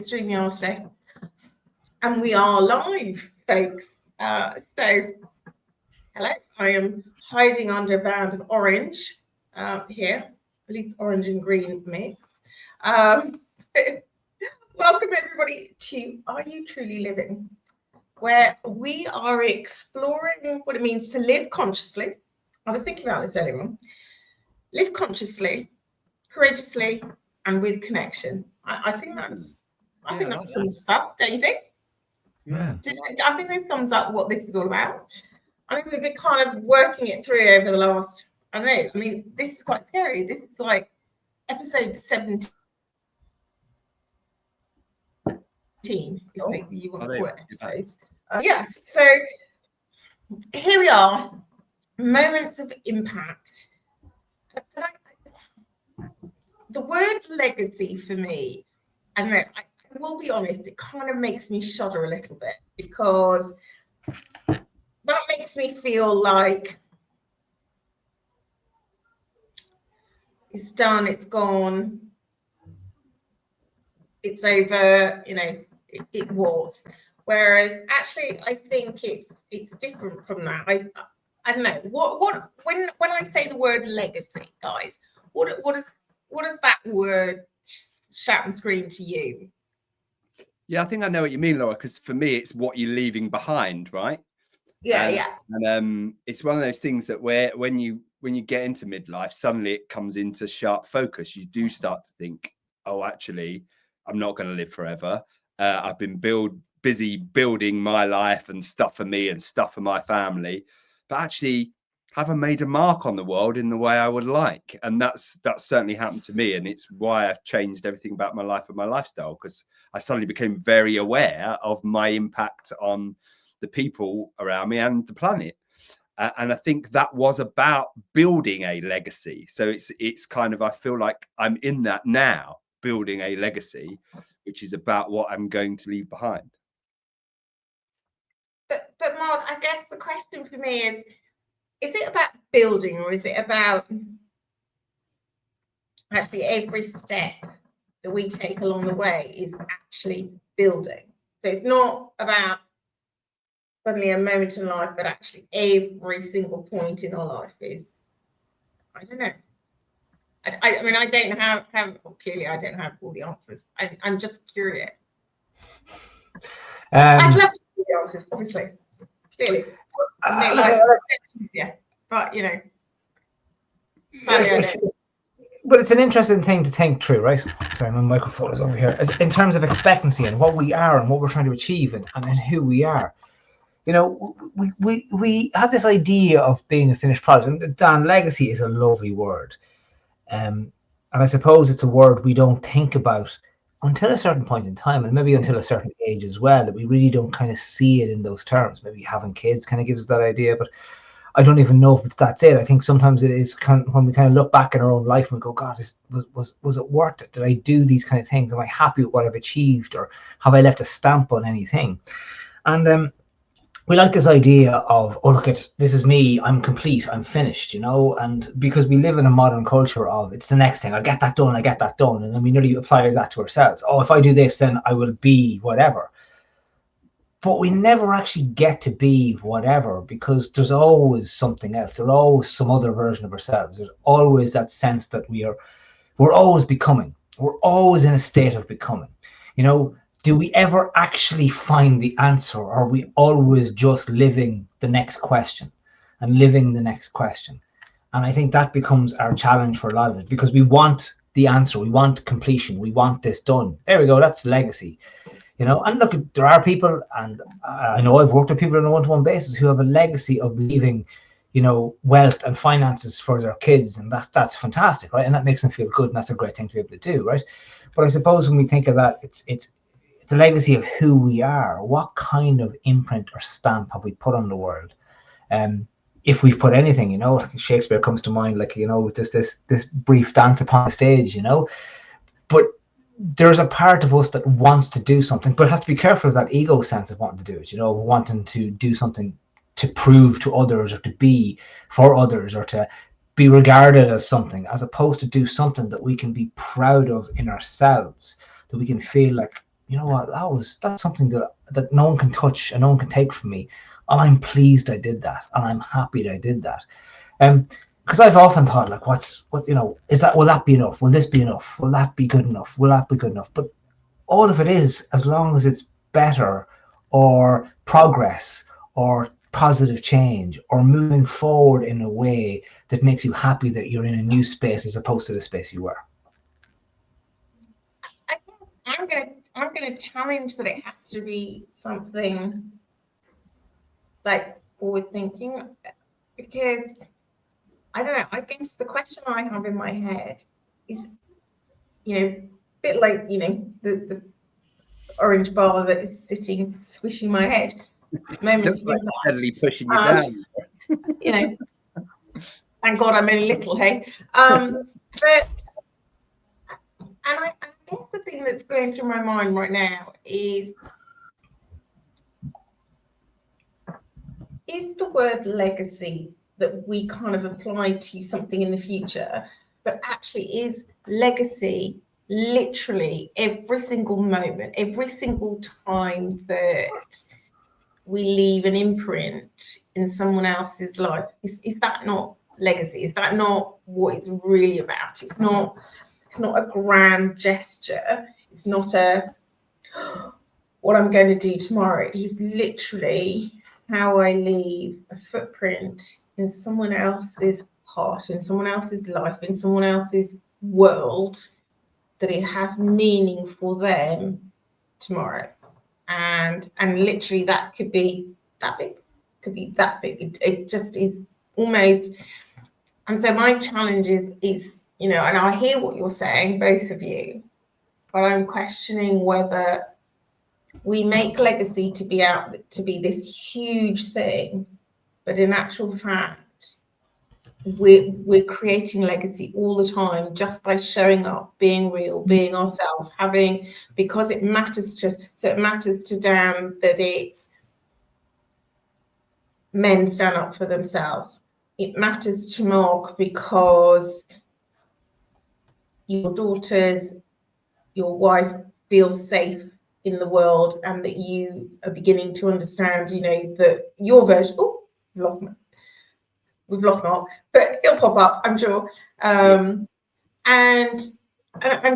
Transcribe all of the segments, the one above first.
Streaming on today, and we are live, folks. So, hello. I am hiding under a band of orange here, at least orange and green mix. Welcome everybody to Are You Truly Living, where we are exploring what it means to live consciously. I was thinking about this earlier on. Live consciously, courageously, and with connection. I think that's some stuff, don't you think? Yeah. I think this sums up what this is all about. I think we've been kind of working it through over the last, I don't know, I mean, this is quite scary. This is like episode 17, if you want to call it episodes. So here we are, moments of impact. The word legacy for me, I don't know, I will be honest, it kind of makes me shudder a little bit, because that makes me feel like it's done, it's gone, it's over, it was. Whereas actually I think it's different from that. I don't know, what when I say the word legacy, guys, what does that word shout and scream to you? Yeah, I think I know what you mean, Laura, because for me, it's what you're leaving behind, right? Yeah. And it's one of those things that when you get into midlife, suddenly it comes into sharp focus. You do start to think, oh, actually, I'm not going to live forever. I've been busy building my life and stuff for me and stuff for my family, but actually haven't made a mark on the world in the way I would like. And that's certainly happened to me. And it's why I've changed everything about my life and my lifestyle, because I suddenly became very aware of my impact on the people around me and the planet. And I think that was about building a legacy. So it's kind of, I feel like I'm in that now, building a legacy, which is about what I'm going to leave behind. But Mark, I guess the question for me is it about building, or is it about actually every step that we take along the way is actually building? So it's not about suddenly a moment in life, but actually every single point in our life is, I don't know. I mean, I don't have clearly I don't have all the answers. I'm just curious. I'd love to hear the answers, obviously. Clearly. Make life easier. But but it's an interesting thing to think through, right? Sorry, my microphone is over here. In terms of expectancy and what we are and what we're trying to achieve and who we are. We have this idea of being a finished product. And Dan, legacy is a lovely word. And I suppose it's a word we don't think about until a certain point in time, and maybe until a certain age as well, that we really don't kind of see it in those terms. Maybe having kids kind of gives us that idea, but I don't even know if that's it. I think sometimes it is when we kind of look back in our own life and we go, God, was it worth it? Did I do these kind of things? Am I happy with what I've achieved, or have I left a stamp on anything? And we like this idea of, oh, look at, this is me, I'm complete, I'm finished, and because we live in a modern culture of, it's the next thing, I get that done, and then we nearly apply that to ourselves. Oh, if I do this, then I will be whatever. But we never actually get to be whatever, because there's always something else. There's always some other version of ourselves. There's always that sense that we're always becoming. We're always in a state of becoming. Do we ever actually find the answer, or are we always just living the next question and living the next question? And I think that becomes our challenge for a lot of it, because we want the answer, we want completion, we want this done. There we go, that's legacy. And look, there are people, and I know I've worked with people on a one-to-one basis who have a legacy of leaving, wealth and finances for their kids, and that's fantastic, right? And that makes them feel good, and that's a great thing to be able to do, right? But I suppose when we think of that, it's the legacy of who we are. What kind of imprint or stamp have we put on the world? If we've put anything, Shakespeare comes to mind, like, this brief dance upon the stage, but there's a part of us that wants to do something, but it has to be careful of that ego sense of wanting to do it, wanting to do something to prove to others, or to be for others, or to be regarded as something, as opposed to do something that we can be proud of in ourselves, that we can feel like you know what, that's something that no one can touch and no one can take from me. And I'm pleased I did that, and I'm happy that I did that. Because I've often thought, like, will that be enough? Will this be enough? Will that be good enough? Will that be good enough? But all of it is, as long as it's better or progress or positive change or moving forward in a way that makes you happy that you're in a new space as opposed to the space you were. I'm gonna challenge that it has to be something like forward thinking, because I don't know, I guess the question I have in my head is, a bit like, the orange bar that is sitting, swishing my head. Moments Looks like steadily pushing you down. Thank God I'm only little, hey? But I guess the thing that's going through my mind right now is the word legacy that we kind of apply to something in the future, but actually is legacy literally every single moment, every single time that we leave an imprint in someone else's life. Is that not legacy? Is that not what it's really about? It's not a grand gesture. It's not what I'm going to do tomorrow. It's literally how I leave a footprint in someone else's heart, in someone else's life, in someone else's world, that it has meaning for them tomorrow. And literally that could be that big, It just is almost. And so my challenge is, and I hear what you're saying, both of you, but I'm questioning whether we make legacy to be this huge thing, but in actual fact, we're creating legacy all the time just by showing up, being real, being ourselves, because it matters to us. So it matters to Dan that it's men stand up for themselves. It matters to Mark because your daughters, your wife feels safe in the world, and that you are beginning to understand, that your version. Oh, we've lost Mark, but he'll pop up, I'm sure. And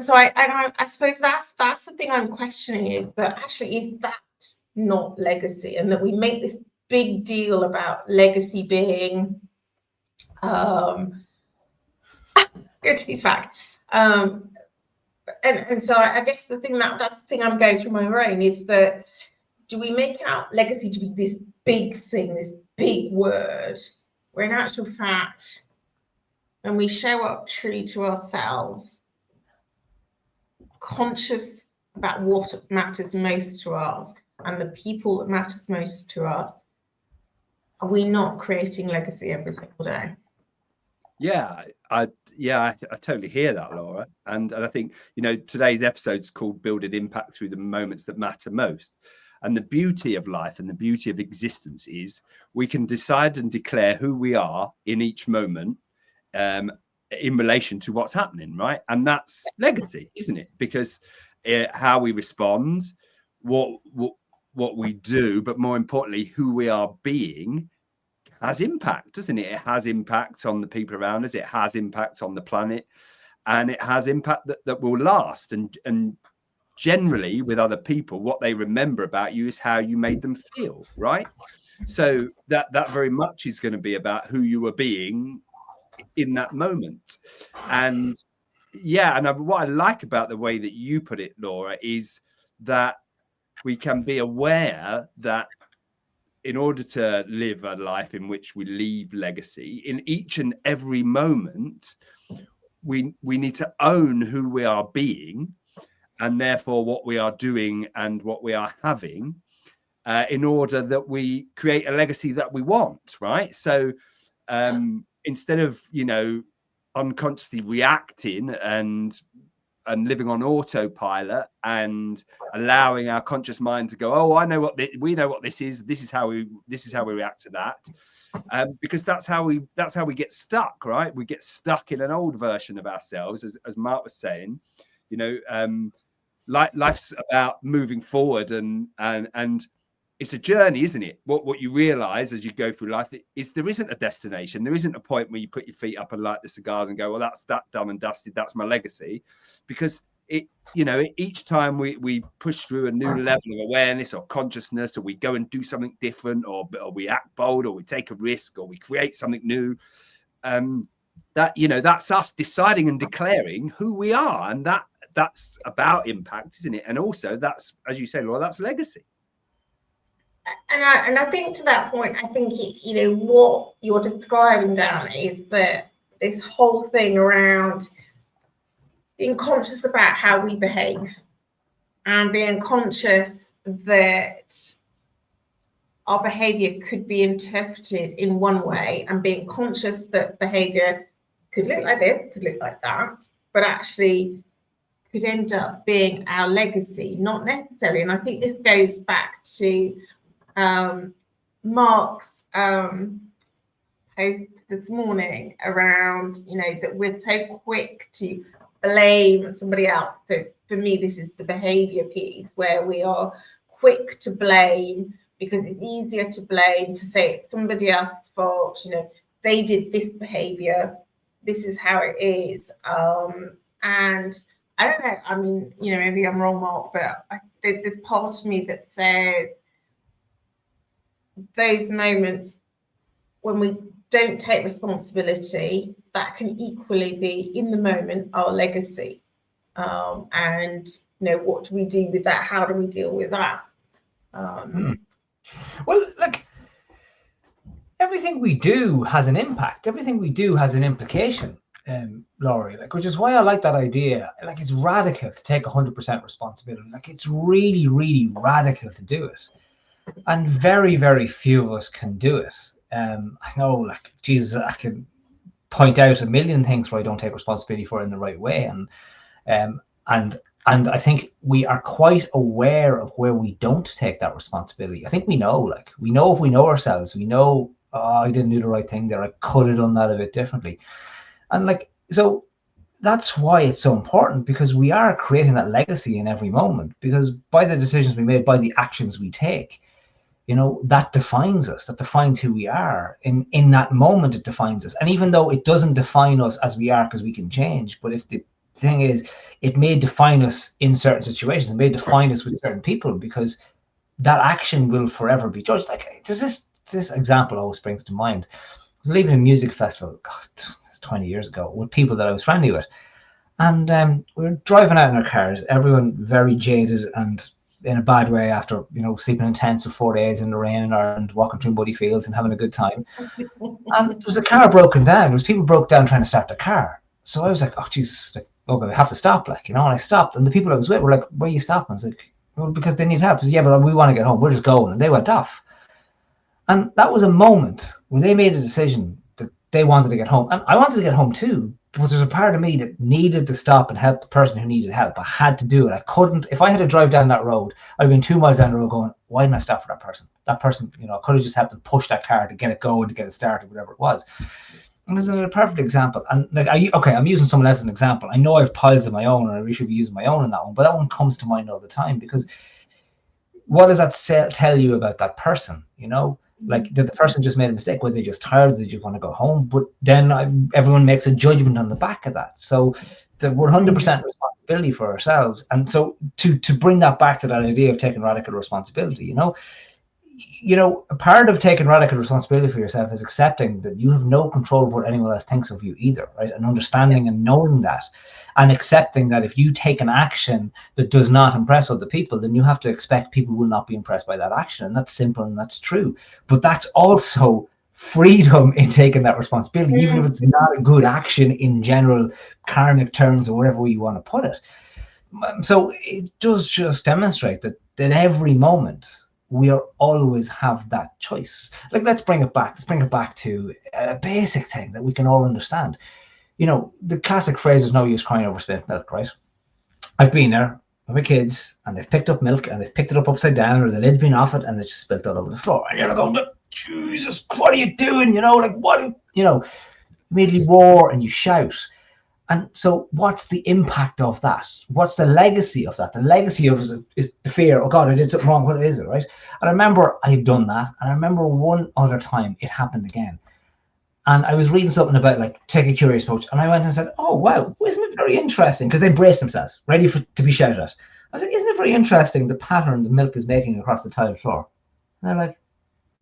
so I suppose that's the thing I'm questioning, is that actually, is that not legacy? And that we make this big deal about legacy being good, he's back. And so I guess that's the thing I'm going through my brain, is that, do we make out legacy to be this big thing, this big word, where in actual fact, when we show up true to ourselves, conscious about what matters most to us and the people that matters most to us, are we not creating legacy every single day? I totally hear that, Laura. And I think, today's episode's called Building Impact Through the Moments That Matter Most. And the beauty of life and the beauty of existence is we can decide and declare who we are in each moment in relation to what's happening, right? And that's legacy, isn't it? Because how we respond, what we do, but more importantly, who we are being, has impact, doesn't it? It has impact on the people around us. It has impact on the planet, and it has impact that will last. And generally, with other people, what they remember about you is how you made them feel, right? So that very much is going to be about who you were being in that moment. And what I like about the way that you put it, Laura, is that we can be aware that in order to live a life in which we leave legacy, in each and every moment, we need to own who we are being, and therefore what we are doing and what we are having, in order that we create a legacy that we want, right? So instead of, unconsciously reacting and living on autopilot and allowing our conscious mind to go, oh, I know we know what this is. This is how we react to that, because that's how we get stuck, right? We get stuck in an old version of ourselves, as Mark was saying, life's about moving forward, and it's a journey, isn't it? What you realize as you go through life is there isn't a destination. There isn't a point where you put your feet up and light the cigars and go, well, that's that done and dusted. That's my legacy. Because each time we push through a new level of awareness or consciousness, or we go and do something different, or we act bold, or we take a risk, or we create something new, that's us deciding and declaring who we are. And that's about impact, isn't it? And also that's, as you say, Laura, that's legacy. And I think to that point, I think what you're describing, Dan, is that this whole thing around being conscious about how we behave, and being conscious that our behavior could be interpreted in one way, and being conscious that behavior could look like this, could look like that, but actually could end up being our legacy, not necessarily. And I think this goes back to Mark's post this morning around, that we're so quick to blame somebody else. So for me, this is the behavior piece, where we are quick to blame because it's easier to blame, to say it's somebody else's fault. They did this behavior, this is how it is. And I don't know, I mean, maybe I'm wrong, Mark, but there's part of me that says those moments when we don't take responsibility, that can equally be in the moment our legacy. And what do we do with that? How do we deal with that? Well, look, everything we do has an impact. Everything we do has an implication, Laurie, which is why I like that idea. It's radical to take 100% responsibility. It's really, really radical to do it. And very, very few of us can do it. I know, Jesus, I can point out a million things where I don't take responsibility for in the right way. And I think we are quite aware of where we don't take that responsibility. I think we know if we know ourselves, we know, I didn't do the right thing there, I could have done that a bit differently. And so that's why it's so important, because we are creating that legacy in every moment, because by the decisions we made, by the actions we take, that defines us, that defines who we are. In that moment, it defines us. And even though it doesn't define us as we are, because we can change, but if the thing is, it may define us in certain situations, it may define us with certain people, because that action will forever be judged. This example always springs to mind. I was leaving a music festival, God, it's 20 years ago, with people that I was friendly with. And we were driving out in our cars, everyone very jaded and in a bad way after, sleeping in tents for 4 days in the rain in Ireland, walking through muddy fields and having a good time. And there was a car broken down. There was people broke down trying to start the car. So I was like, oh, Jesus, okay, we have to stop, and I stopped. And the people I was with were like, why are you stopping? I was like, well, because they need help. I said, yeah, but we want to get home. We're just going. And they went off. And that was a moment when they made a decision that they wanted to get home. And I wanted to get home too, but there's a part of me that needed to stop and help the person who needed help. I had to do it. I couldn't, if I had to drive down that road, I'd been 2 miles down the road going, why didn't I stop for that person? That person, I could have just helped them push that car to get it going, to get it started, whatever it was. And this is a perfect example. And I'm using someone else as an example. I know I have piles of my own, and I really should be using my own in that one, but that one comes to mind all the time, because what does that tell you about that person? Did the person just made a mistake? Were they just tired? Did they just want to go home? But then everyone makes a judgment on the back of that. So the 100% responsibility for ourselves. And so to bring that back to that idea of taking radical responsibility, a part of taking radical responsibility for yourself is accepting that you have no control of what anyone else thinks of you either, right? And understanding and knowing that, and accepting that if you take an action that does not impress other people, then you have to expect people will not be impressed by that action. And that's simple and that's true. But that's also freedom in taking that responsibility, even if it's not a good action in general karmic terms or whatever way you want to put it. So it does just demonstrate that every moment we always have that choice. Let's bring it back. Let's bring it back to a basic thing that we can all understand. The classic phrase is no use crying over spilt milk, right? I've been there with my kids, and they've picked up milk and they've picked it up upside down, or the lid's been off it and it's just spilt all over the floor. And you're like, oh, Jesus, what are you doing? Immediately roar and you shout. And so what's the impact of that? What's the legacy of that? The legacy of it is the fear, oh God, I did something wrong. What is it, right? And I remember I had done that. And I remember one other time it happened again. And I was reading something about like take a curious approach. And I went and said, oh, wow, isn't it very interesting? Because they braced themselves, ready to be shouted at. I said, isn't it very interesting the pattern the milk is making across the tiled floor? And they're like,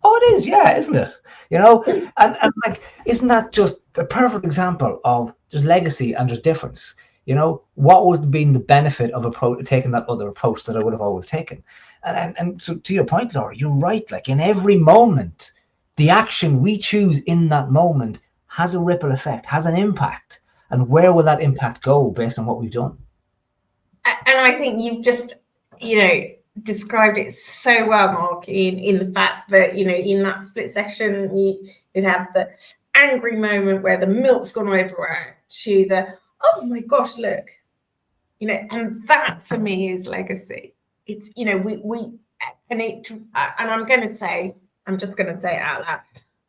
oh, it is, yeah, isn't it? You know, and like, isn't that just a perfect example of there's legacy and there's difference? You know, what was being the benefit of taking that other approach that I would have always taken? And so to your point, Laura, you're right. Like in every moment, the action we choose in that moment has a ripple effect, has an impact. And where will that impact go based on what we've done? And I think you've just, described it so well, Mark, in the fact that, in that split session, you'd have the angry moment where the milk's gone over to the, oh my gosh, look, and that for me is legacy. It's, and I'm just going to say it out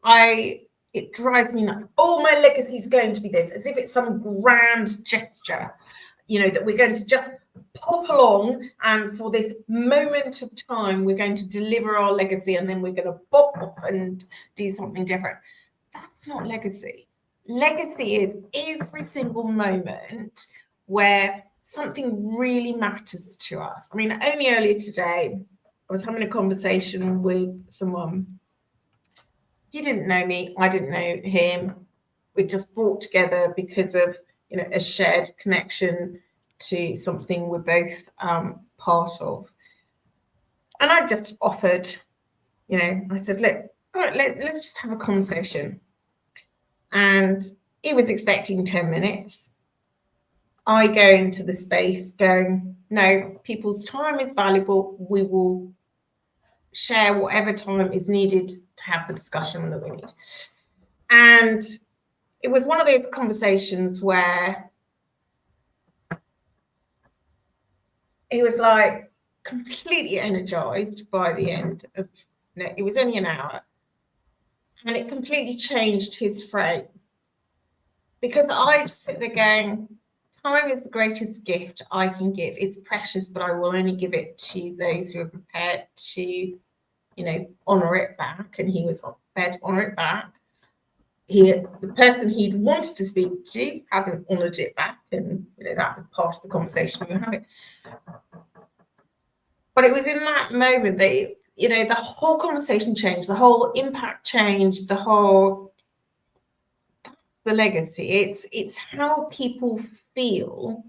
loud. It drives me nuts. Oh, my legacy is going to be this, as if it's some grand gesture, that we're going to just pop along, and for this moment of time, we're going to deliver our legacy, and then we're going to pop off and do something different. That's not legacy. Legacy is every single moment where something really matters to us. I mean, only earlier today, I was having a conversation with someone. He didn't know me, I didn't know him. We just brought together because of a shared connection to something we're both part of. And I just offered, I said, look, all right, let's just have a conversation. And he was expecting 10 minutes. I go into the space going, no, people's time is valuable. We will share whatever time is needed to have the discussion that we need. And it was one of those conversations where he was like completely energized by the end of, it was only an hour, and it completely changed his frame, because I just sit there going, time is the greatest gift I can give. It's precious, but I will only give it to those who are prepared to, honor it back. And he was prepared to honor it back. The person he'd wanted to speak to hadn't honored it back, and that was part of the conversation we were having. But it was in that moment that the whole conversation changed, the whole impact changed, the legacy. It's how people feel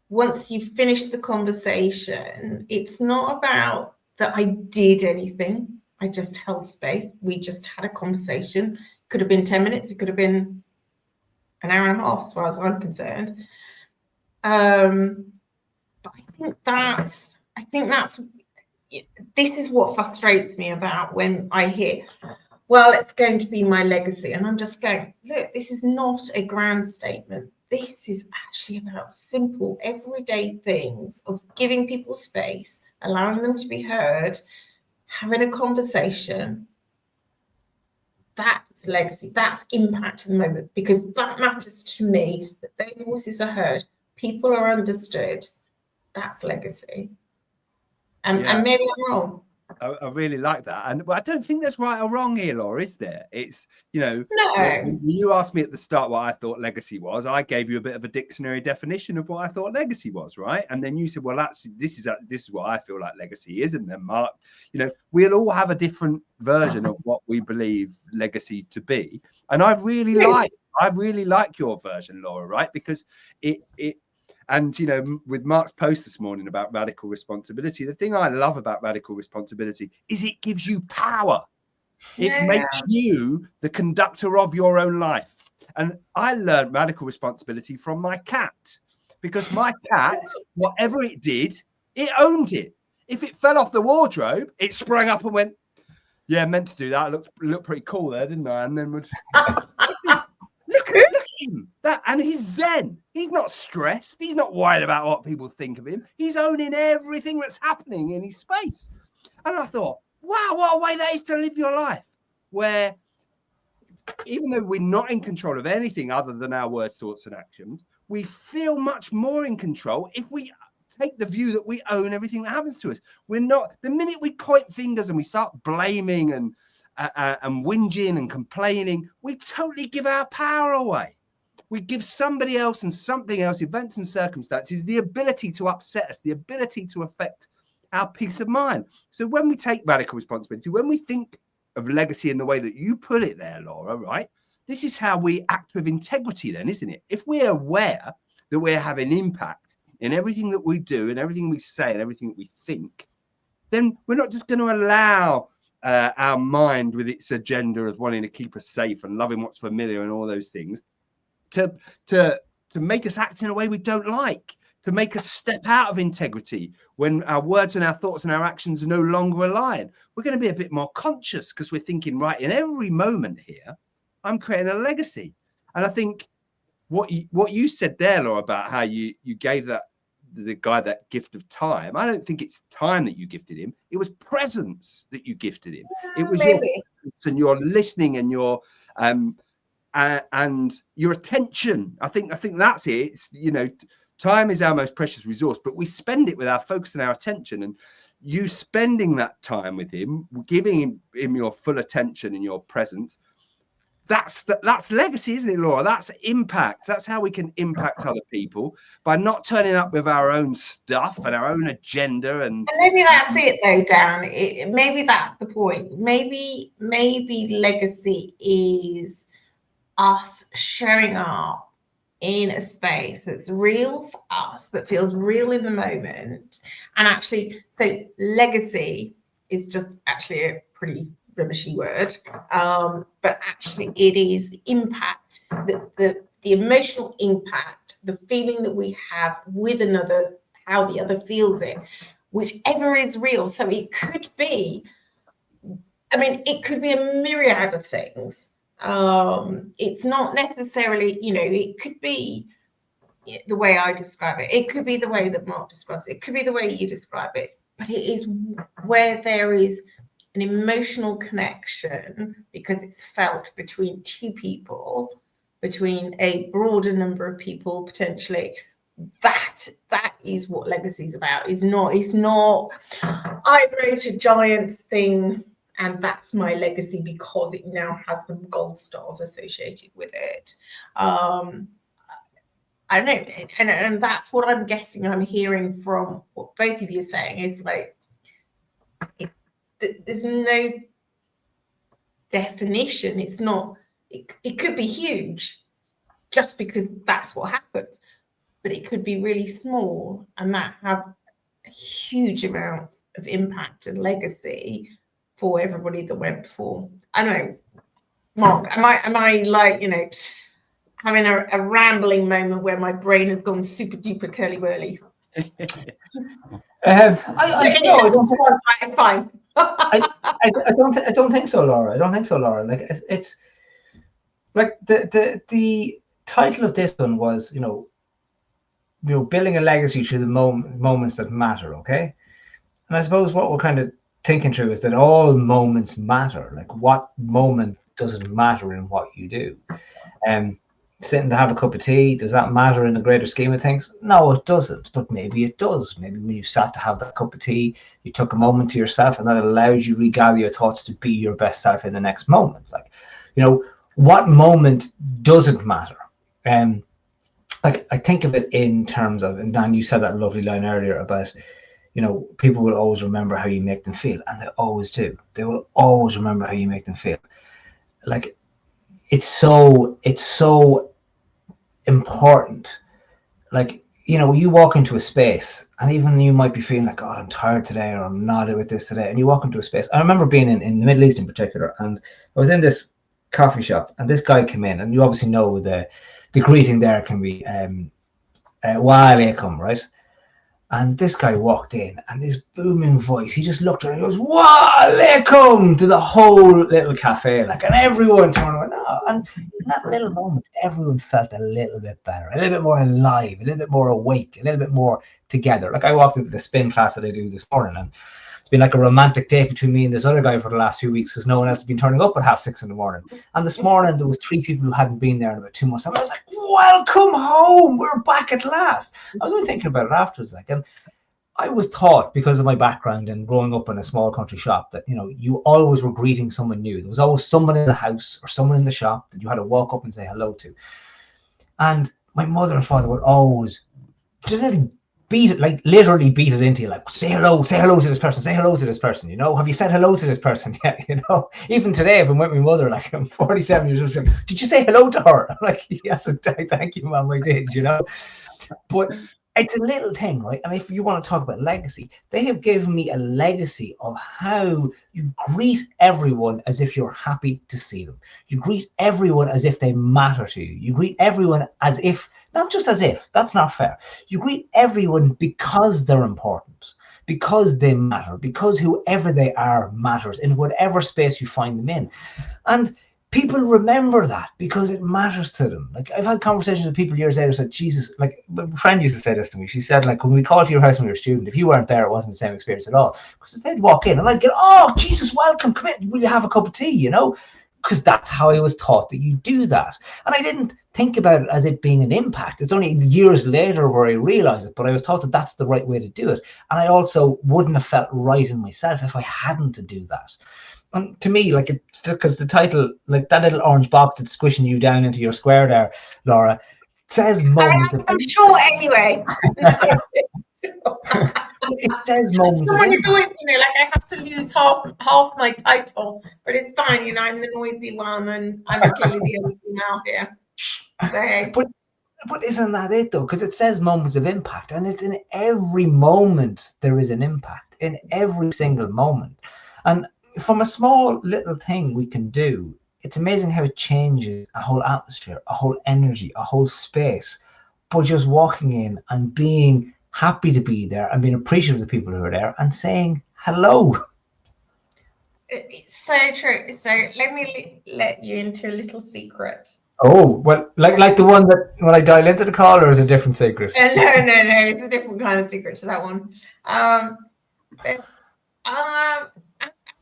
once you finish the conversation. It's not about that I did anything. I just held space. We just had a conversation. Could have been 10 minutes. It could have been an hour and a half, as far as I'm concerned. But I think that's this is what frustrates me about when I hear, well, it's going to be my legacy. And I'm just going, look, this is not a grand statement. This is actually about simple, everyday things of giving people space, allowing them to be heard, having a conversation. That's legacy. That's impact in the moment, because that matters to me, that those voices are heard, people are understood. That's legacy. And maybe I'm wrong. I really like that. And I don't think there's right or wrong here, Laura, is there? It's, No. When you asked me at the start what I thought legacy was, I gave you a bit of a dictionary definition of what I thought legacy was, right? And then you said, well, this is what I feel like legacy is. And then Mark, we'll all have a different version of what we believe legacy to be. And I really like your version, Laura, right? Because and, with Mark's post this morning about radical responsibility, the thing I love about radical responsibility is it gives you power. It makes you the conductor of your own life. And I learned radical responsibility from my cat, because my cat, whatever it did, it owned it. If it fell off the wardrobe, it sprang up and went, yeah, meant to do that. Looked pretty cool there, didn't I? And then would... Look at him. And he's zen. He's not stressed. He's not worried about what people think of him. He's owning everything that's happening in his space. And I thought, wow, what a way that is to live your life, where even though we're not in control of anything other than our words, thoughts, and actions, we feel much more in control if we take the view that we own everything that happens to us. We're not, the minute we point fingers and we start blaming and whinging and complaining, we totally give our power away. We give somebody else and something else, events and circumstances, the ability to upset us, the ability to affect our peace of mind. So when we take radical responsibility, when we think of legacy in the way that you put it there, Laura, right? This is how we act with integrity then, isn't it? If we're aware that we're having impact in everything that we do and everything we say and everything that we think, then we're not just going to allow our mind with its agenda of wanting to keep us safe and loving what's familiar and all those things to make us act in a way we don't like, to make us step out of integrity when our words and our thoughts and our actions are no longer aligned. We're going to be a bit more conscious because we're thinking, right, in every moment here, I'm creating a legacy. And I think what you said there, Laura, about how you gave the guy that gift of time, I don't think it's time that you gifted him. It was presence that you gifted him. It was your presence and your listening and your attention. I think that's it. It's, you know, time is our most precious resource, but we spend it with our focus and our attention. And you spending that time with him, giving him your full attention and your presence, that's legacy, isn't it, Laura? That's impact. That's how we can impact other people, by not turning up with our own stuff and our own agenda. And maybe that's it, though, Dan. Maybe that's the point. Maybe legacy is us showing up in a space that's real for us, that feels real in the moment. And actually, so legacy is just actually a pretty rubbishy word, but actually it is the impact, the emotional impact, the feeling that we have with another, how the other feels it, whichever is real. So it could be, I mean, it could be a myriad of things. It's not necessarily, you know, it could be the way I describe it. It could be the way that Mark describes it. It could be the way you describe it. But it is where there is an emotional connection, because it's felt between two people, between a broader number of people potentially. That is what legacy is about. It's not I wrote a giant thing and that's my legacy because it now has some gold stars associated with it. I don't know, and that's what I'm guessing I'm hearing from what both of you are saying, is like, there's no definition. It's not, it could be huge just because that's what happens, but it could be really small and that have a huge amount of impact and legacy for everybody that went before. I don't know, Mark, am I like, you know, having a rambling moment where my brain has gone super duper curly whirly? It's fine. I don't think so, Laura. I don't think so, Laura. Like it's like the title of this one was, you know, building a legacy through the moments that matter. Okay, and I suppose what we're kind of thinking through is that all moments matter. Like, what moment doesn't matter in what you do? Sitting to have a cup of tea, does that matter in the greater scheme of things? No, it doesn't, but maybe it does. Maybe when you sat to have that cup of tea, you took a moment to yourself, and that allowed you to regather your thoughts to be your best self in the next moment. Like, you know, what moment doesn't matter? Like, I think of it in terms of, and Dan, you said that lovely line earlier about, you know, people will always remember how you make them feel, and they always do. They will always remember how you make them feel. Like, it's so important. Like, you know, you walk into a space, and even you might be feeling like, oh, I'm tired today, or I'm not with this today, and you walk into a space. I remember being in the Middle East in particular, and I was in this coffee shop, and this guy came in, and you obviously know the greeting there can be wa alaikum, right? And this guy walked in, and this booming voice, he just looked around and he goes, wa alaikum, to the whole little cafe, like, and everyone turned around. Oh, and in that little moment, everyone felt a little bit better, a little bit more alive, a little bit more awake, a little bit more together. Like, I walked into the spin class that I do this morning, and it's been like a romantic date between me and this other guy for the last few weeks because no one else has been turning up at 6:30 in the morning. And this morning there was 3 people who hadn't been there in about 2 months. And I was like, welcome home, we're back at last. I was only thinking about it afterwards, like, and I was taught, because of my background and growing up in a small country shop, that, you know, you always were greeting someone new. There was always someone in the house or someone in the shop that you had to walk up and say hello to. And my mother and father would always generally beat it, like literally beat it into you, like, say hello to this person, say hello to this person, you know, have you said hello to this person yet? You know, even today, if I'm with my mother, like, I'm 47 years old, like, did you say hello to her? I'm like, yes, thank you, mom, I did, you know. But it's a little thing, right? And if you want to talk about legacy, they have given me a legacy of how you greet everyone as if you're happy to see them. You greet everyone as if they matter to you. You greet everyone as if, not just as if, that's not fair. You greet everyone because they're important, because they matter, because whoever they are matters in whatever space you find them in. And people remember that because it matters to them. Like, I've had conversations with people years later, said, Jesus, like, my friend used to say this to me. She said, like, when we called to your house when we were a student, if you weren't there, it wasn't the same experience at all. Because they'd walk in and I'd get, oh, Jesus, welcome, come in, will you have a cup of tea, you know? Because that's how I was taught that you do that. And I didn't think about it as it being an impact. It's only years later where I realized it, but I was taught that that's the right way to do it. And I also wouldn't have felt right in myself if I hadn't to do that. And to me, like, because the title, like that little orange box that's squishing you down into your square there, Laura, says moments of. I'm sure anyway. It says moments of Someone is impact. always, you know, like, I have to lose half my title, but it's fine, you know, I'm the noisy one and I'm clearly the only female here. So, But isn't that it though? Because it says moments of impact, and it's in every moment there is an impact, in every single moment. And from a small little thing we can do, it's amazing how it changes a whole atmosphere, a whole energy, a whole space. But just walking in and being happy to be there and being appreciative of the people who are there and saying hello. it's so true. So let me let you into a little secret. Oh, well, like the one that when I dial into the call, or is it a different secret? No, it's a different kind of secret to that one. As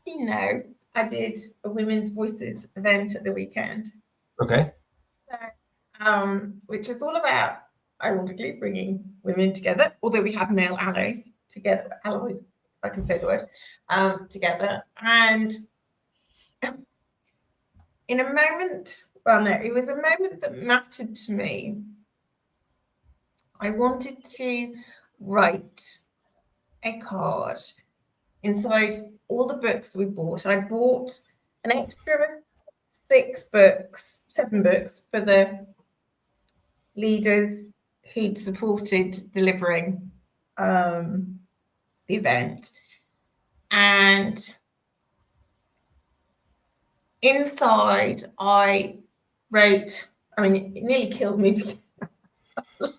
you know, I did a Women's Voices event at the weekend. Okay. Which was all about, ironically, bringing women together, although we have male allies together, allies, if I can say the word, together. And in a moment, well, no, it was a moment that mattered to me. I wanted to write a card inside all the books we bought. I bought an extra 7 books for the leaders who'd supported delivering the event. And inside I wrote, I mean, it nearly killed me because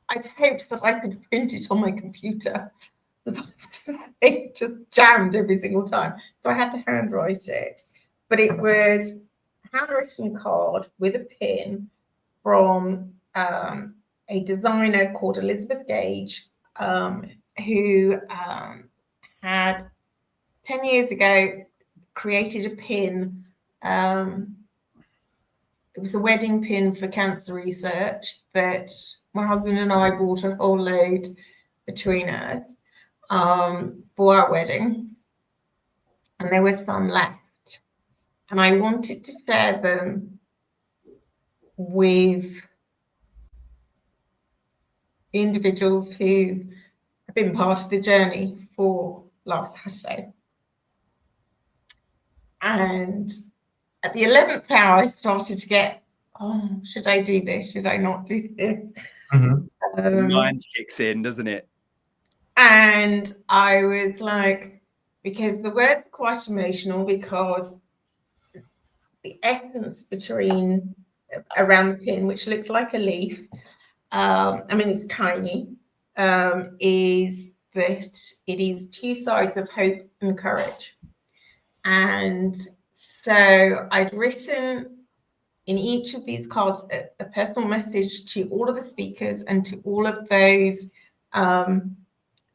I'd hoped that I could print it on my computer. It just jammed every single time. So I had to handwrite it. But it was a handwritten card with a pin from a designer called Elizabeth Gage, who had 10 years ago created a pin. It was a wedding pin for cancer research that my husband and I bought a whole load between us for our wedding, and there was some left, and I wanted to share them with the individuals who have been part of the journey for last Saturday. And at the 11th hour, I started to get, oh, should I do this? Should I not do this? Mm-hmm. Mind kicks in, doesn't it? And I was like, because the words are quite emotional, because the essence around the pin, which looks like a leaf, I mean, it's tiny, is that it is 2 sides of hope and courage. And so I'd written in each of these cards a personal message to all of the speakers and to all of those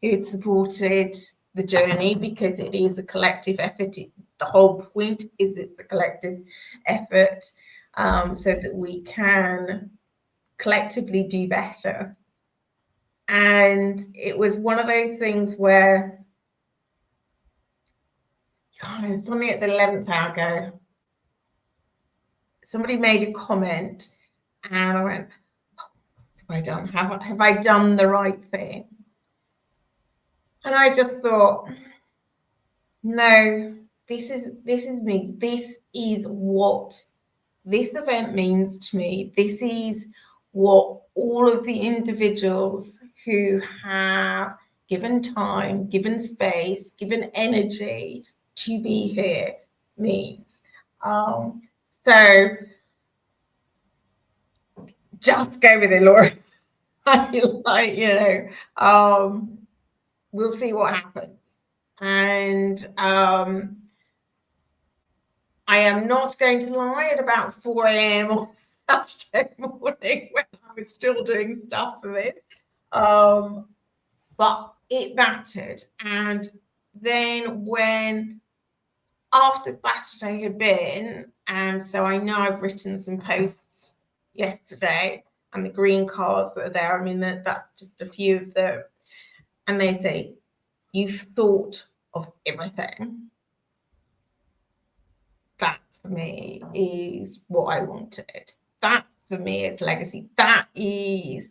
who had supported the journey, because it is a collective effort. The whole point is it's a collective effort, so that we can collectively do better. And it was one of those things where, something at the 11th hour ago, somebody made a comment, and I went, have I done the right thing? And I just thought, no, this is me. This is what this event means to me. This is what all of the individuals who have given time, given space, given energy to be here means. So just go with it, Laura. We'll see what happens. And I am not going to lie, at about 4 a.m. on Saturday morning, when I was still doing stuff for this, but it mattered. And then when, after Saturday had been, and so I know I've written some posts yesterday, and the green cards that are there, I mean, that's just a few of them, and they say, you've thought of everything. That for me is what I wanted. That for me is legacy. That is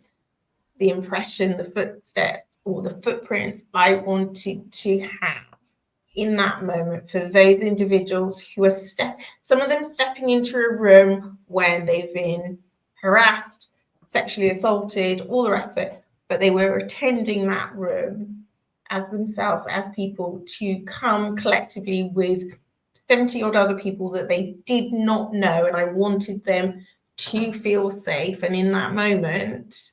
the impression, the footstep, or the footprints I wanted to have in that moment for those individuals who are some of them stepping into a room when they've been harassed, sexually assaulted, all the rest of it, but they were attending that room as themselves, as people, to come collectively with 70 odd other people that they did not know, and I wanted them to feel safe, and in that moment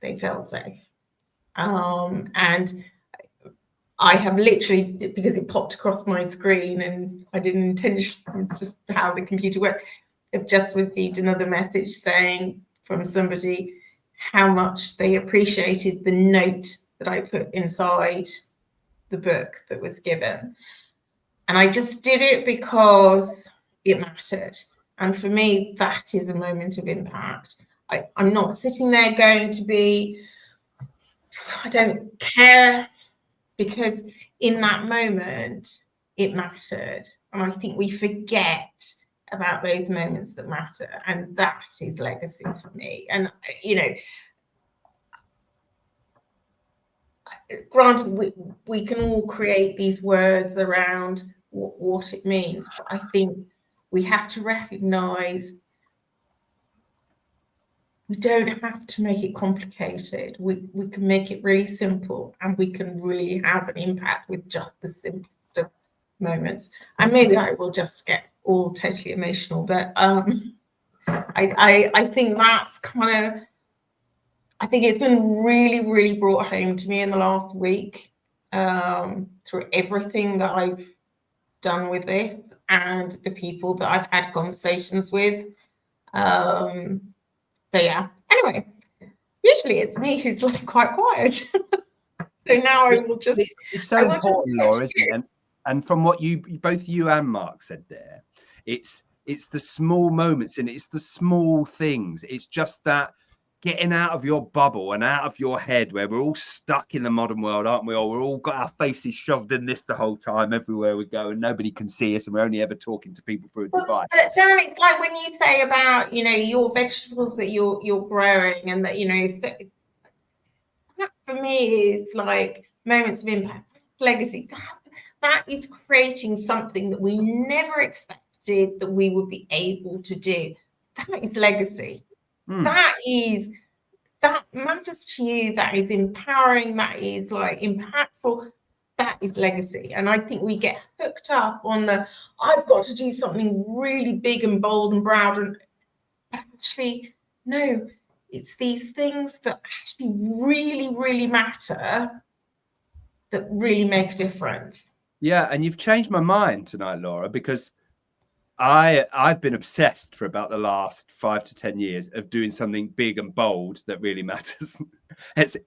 they felt safe. And I have literally, because it popped across my screen and I didn't intentionally, just how the computer works, I've just received another message saying from somebody how much they appreciated the note that I put inside the book that was given. And I just did it because it mattered. And for me, that is a moment of impact. I'm not sitting there going to be, I don't care, because in that moment, it mattered. And I think we forget about those moments that matter. And that is legacy for me. And, granted, we can all create these words around what it means, but I think we have to recognize we don't have to make it complicated. We can make it really simple, and we can really have an impact with just the simplest of moments. And maybe I will just get all totally emotional, but I think that's kind of, I think it's been really, really brought home to me in the last week, through everything that I've done with this and the people that I've had conversations with. So yeah, anyway, usually it's me who's like quite quiet. So now I will just... It's so important, Laura, isn't it? And from what both you and Mark said there, it's the small moments and it's the small things. It's just that getting out of your bubble and out of your head, where we're all stuck in the modern world, aren't we? Or we're all got our faces shoved in this the whole time, everywhere we go, and nobody can see us, and we're only ever talking to people through a device. But Dan, it's like when you say about, your vegetables that you're growing, and that, that for me is like moments of impact. That's legacy. That is creating something that we never expected that we would be able to do. That is legacy. That matters to you, that is empowering, that is like impactful, that is legacy. And I think we get hooked up on I've got to do something really big and bold and proud, and actually no, it's these things that actually really, really matter, that really make a difference. Yeah, and you've changed my mind tonight, Laura, because I've been obsessed for about the last 5 to 10 years of doing something big and bold that really matters. It's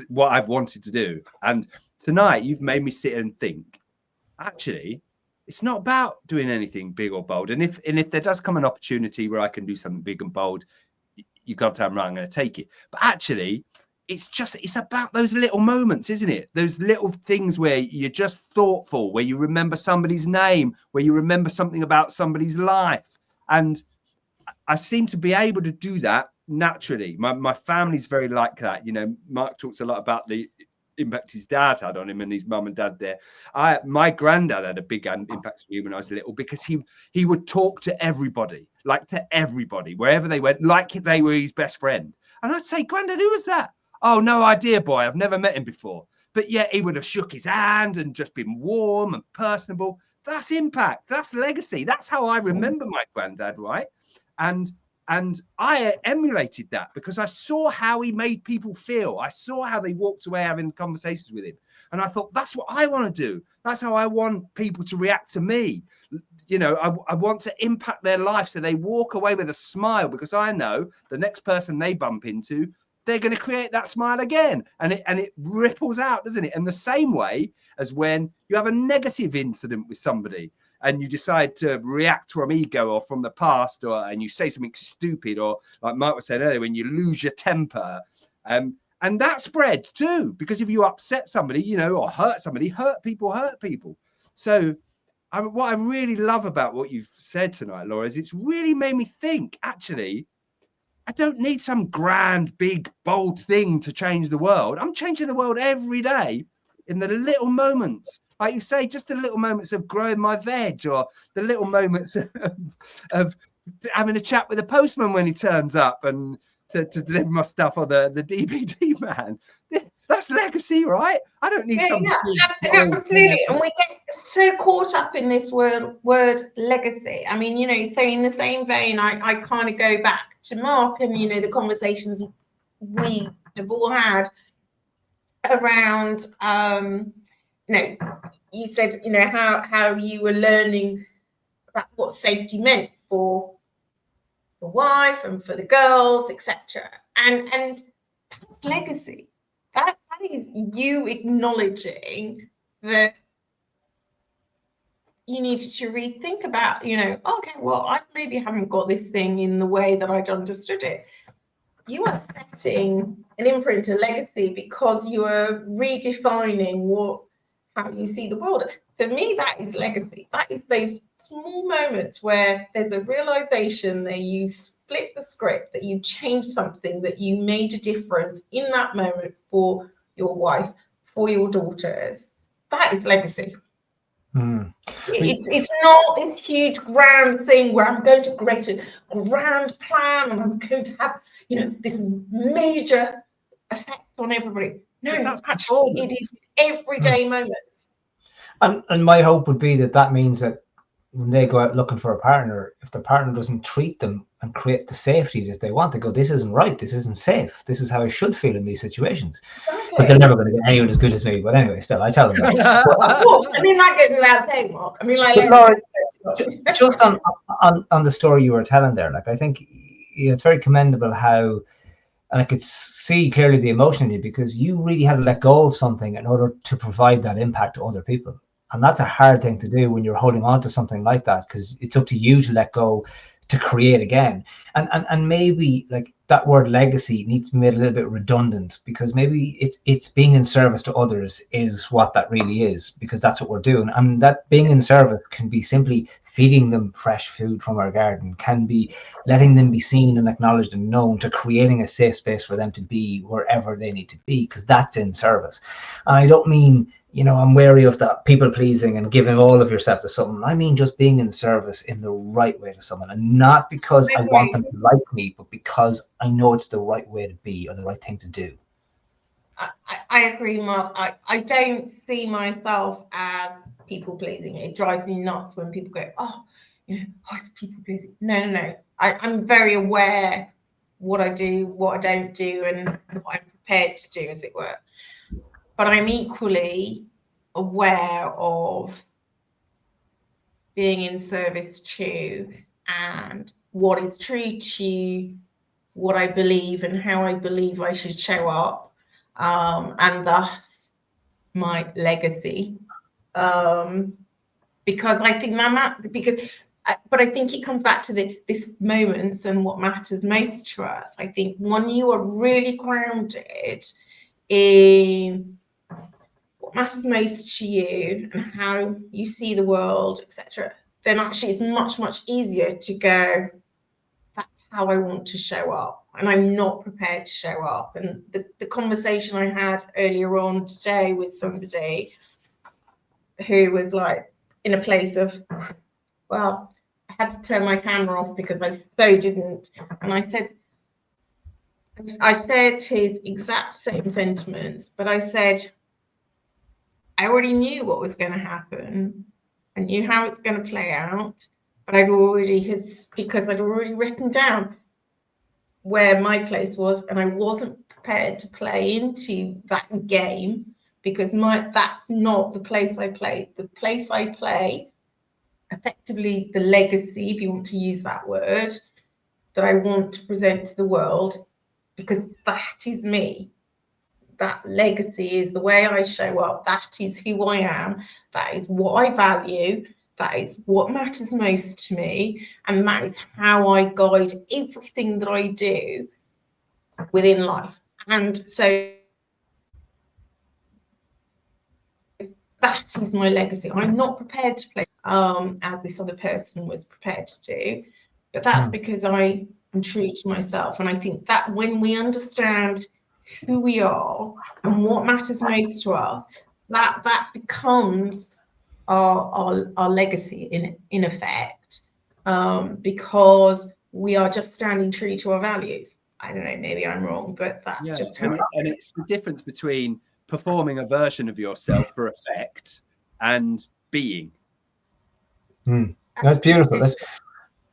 what I've wanted to do. And tonight you've made me sit and think, actually, it's not about doing anything big or bold. And if there does come an opportunity where I can do something big and bold, you goddamn right, I'm going to take it. But actually, it's about those little moments, isn't it? Those little things where you're just thoughtful, where you remember somebody's name, where you remember something about somebody's life. And I seem to be able to do that naturally. My family's very like that. You know, Mark talks a lot about the impact his dad had on him and his mum and dad there. My granddad had a big impact on me when I was little, because he would talk to everybody, wherever they went, like they were his best friend. And I'd say, Granddad, who was that? Oh, no idea, boy. I've never met him before. But yet he would have shook his hand and just been warm and personable. That's impact. That's legacy. That's how I remember my granddad, right? And I emulated that because I saw how he made people feel. I saw how they walked away having conversations with him. And I thought, that's what I want to do. That's how I want people to react to me. You know, I want to impact their life so they walk away with a smile, because I know the next person they bump into, they're going to create that smile again. And it ripples out, doesn't it? And the same way as when you have a negative incident with somebody and you decide to react from ego or from the past, and you say something stupid, or like Mark was saying earlier, when you lose your temper, and that spreads too, because if you upset somebody, you know, or hurt somebody, hurt people. So what I really love about what you've said tonight, Laura, is it's really made me think, actually, I don't need some grand, big, bold thing to change the world. I'm changing the world every day in the little moments. Like you say, just the little moments of growing my veg, or the little moments of having a chat with the postman when he turns up and to deliver my stuff, or the DVD man. That's legacy, right? I don't need some. Absolutely. And we get so caught up in this word legacy. I mean, you know, so in the same vein, I kind of go back to Mark and, you know, the conversations we have all had around, you know, you said, you know, how you were learning about what safety meant for the wife and for the girls, etc. And that's legacy. That is you acknowledging that you needed to rethink about, you know, okay, well, I maybe haven't got this thing in the way that I'd understood it. You are setting an imprint, a legacy, because you are redefining how you see the world. For me, that is legacy. That is those small moments where there's a realization that you split the script, that you changed something, that you made a difference in that moment for your wife, for your daughters. That is legacy. It's not this huge grand thing where I'm going to create a grand plan and I'm going to have, you know, this major effect on everybody. No, actually, it is everyday moments. And my hope would be that means that when they go out looking for a partner, if the partner doesn't treat them and create the safety that they want, they go, this isn't right, this isn't safe, this is how I should feel in these situations. Exactly. But they're never going to get anyone as good as me. But anyway, still, I tell them that. Of course. I mean, that goes without saying, Mark. I mean, like, Laura, just on the story you were telling there, like, I think it's very commendable how, and I could see clearly the emotion in you, because you really had to let go of something in order to provide that impact to other people. And that's a hard thing to do when you're holding on to something like that, because it's up to you to let go to create again. And maybe like that word legacy needs to be made a little bit redundant, because maybe it's being in service to others is what that really is, because that's what we're doing. And that being in service can be simply feeding them fresh food from our garden, can be letting them be seen and acknowledged and known, to creating a safe space for them to be wherever they need to be, because that's in service. And I don't mean, you know, I'm wary of that people pleasing and giving all of yourself to someone. I mean just being in service in the right way to someone, and not because I want them to like me, but because I know it's the right way to be, or the right thing to do. I agree, Mark. I don't see myself as people pleasing. It drives me nuts when people go, oh, you know, oh, it's people pleasing. No. I'm very aware what I do, what I don't do, and what I'm prepared to do, as it were. But I'm equally aware of being in service to, and what is true to what I believe and how I believe I should show up, and thus my legacy, because I think but I think it comes back to this moments and what matters most to us. I think when you are really grounded in what matters most to you and how you see the world, etc., then actually it's much, much easier to go, that's how I want to show up. And I'm not prepared to show up. And the conversation I had earlier on today with somebody who was like in a place of, well, I had to turn my camera off because I so didn't. And I shared his exact same sentiments, but I said, I already knew what was going to happen. I knew how it's going to play out, but because I'd already written down where my place was, and I wasn't prepared to play into that game because that's not the place I play. The place I play, effectively the legacy, if you want to use that word, that I want to present to the world, because that is me. That legacy is the way I show up. That is who I am. That is what I value. That is what matters most to me. And that is how I guide everything that I do within life. And so that is my legacy. I'm not prepared to play as this other person was prepared to do. But that's because I am true to myself. And I think that when we understand who we are and what matters most to us, that becomes our legacy in effect, because we are just standing true to our values. I don't know, maybe I'm wrong, but that's just how and it's the difference between performing a version of yourself for effect and being. That's beautiful.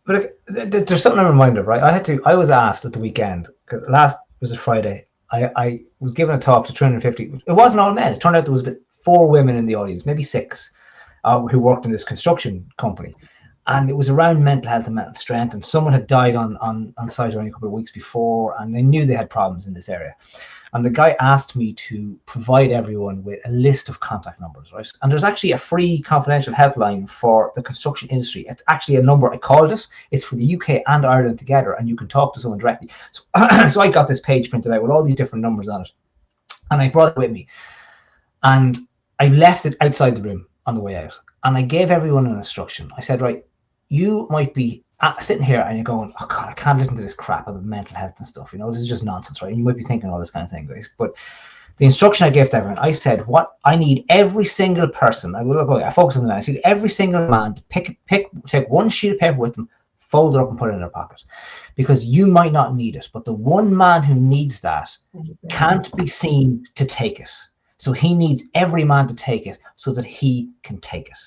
But there's something I'm reminded of, right? I was asked at the weekend, because last was a Friday, I was given a talk to 350. It wasn't all men. It turned out there was about 4 women in the audience, maybe 6, who worked in this construction company. And it was around mental health and mental strength. And someone had died on site only a couple of weeks before, and they knew they had problems in this area. And the guy asked me to provide everyone with a list of contact numbers, right? And there's actually a free confidential helpline for the construction industry. It's actually a number, I called it. It's for the UK and Ireland together, and you can talk to someone directly. So, so I got this page printed out with all these different numbers on it, and I brought it with me. And I left it outside the room on the way out. And I gave everyone an instruction. I said, right, you might be sitting here and you're going, oh God, I can't listen to this crap about mental health and stuff. You know, this is just nonsense, right? And you might be thinking all this kind of thing, guys. But the instruction I gave to everyone, I said, what I need every single person, I focus on that. I need every single man to take one sheet of paper with them, fold it up and put it in their pocket. Because you might not need it, but the one man who needs that can't be seen to take it. So he needs every man to take it so that he can take it.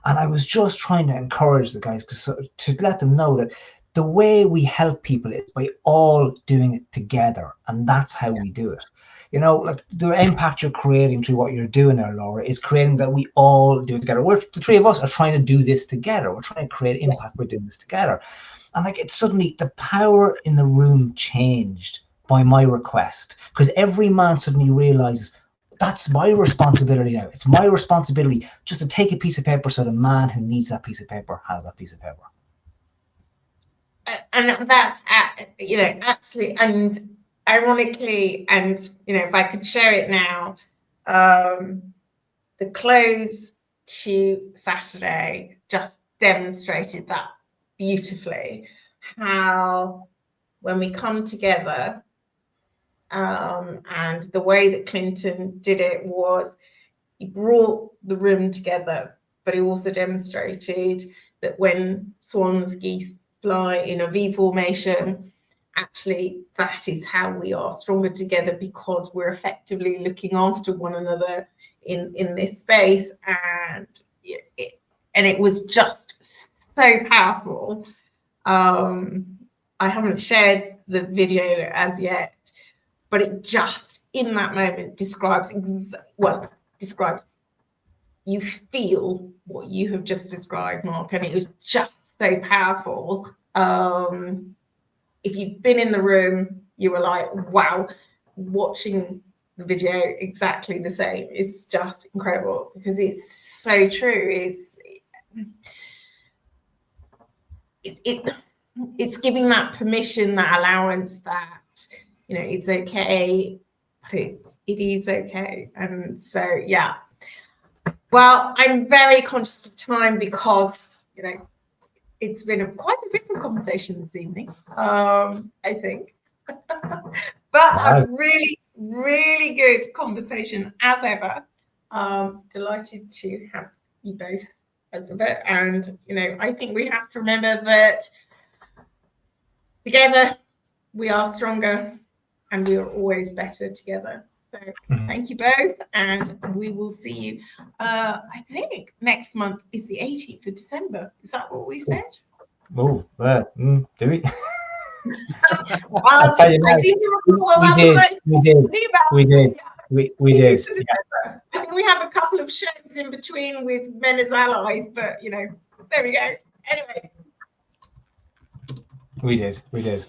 And I was just trying to encourage the guys to let them know that the way we help people is by all doing it together. And that's how we do it. You know, like the impact you're creating through what you're doing there, Laura, is creating that we all do it together. The 3 of us are trying to do this together. We're trying to create impact. We're doing this together. And like, it's suddenly the power in the room changed by my request, because every man suddenly realizes, that's my responsibility now. It's my responsibility just to take a piece of paper so the man who needs that piece of paper has that piece of paper. And that's, you know, absolutely. And ironically, and, you know, if I could share it now, the close to Saturday just demonstrated that beautifully, how when we come together, and the way that Clinton did it was he brought the room together, but he also demonstrated that when swans, geese fly in a V formation, actually that is how we are stronger together, because we're effectively looking after one another in this space. And it was just so powerful. I haven't shared the video as yet, but it just in that moment describes you feel what you have just described, Mark, and it was just so powerful. If you've been in the room, you were like, wow, watching the video exactly the same. It's just incredible because it's so true. It's giving that permission, that allowance, that it's okay, but it is okay. And so yeah. Well, I'm very conscious of time because it's been quite a different conversation this evening. I think. But a really, really good conversation as ever. Delighted to have you both as ever. And, I think we have to remember that together we are stronger and we are always better together. So thank you both. And we will see you, I think next month is the 18th of December. Is that what we said? Oh, well, do we? I'll tell you now, we did. Yeah. I think we have a couple of shows in between with men as allies, but there we go. Anyway, we did.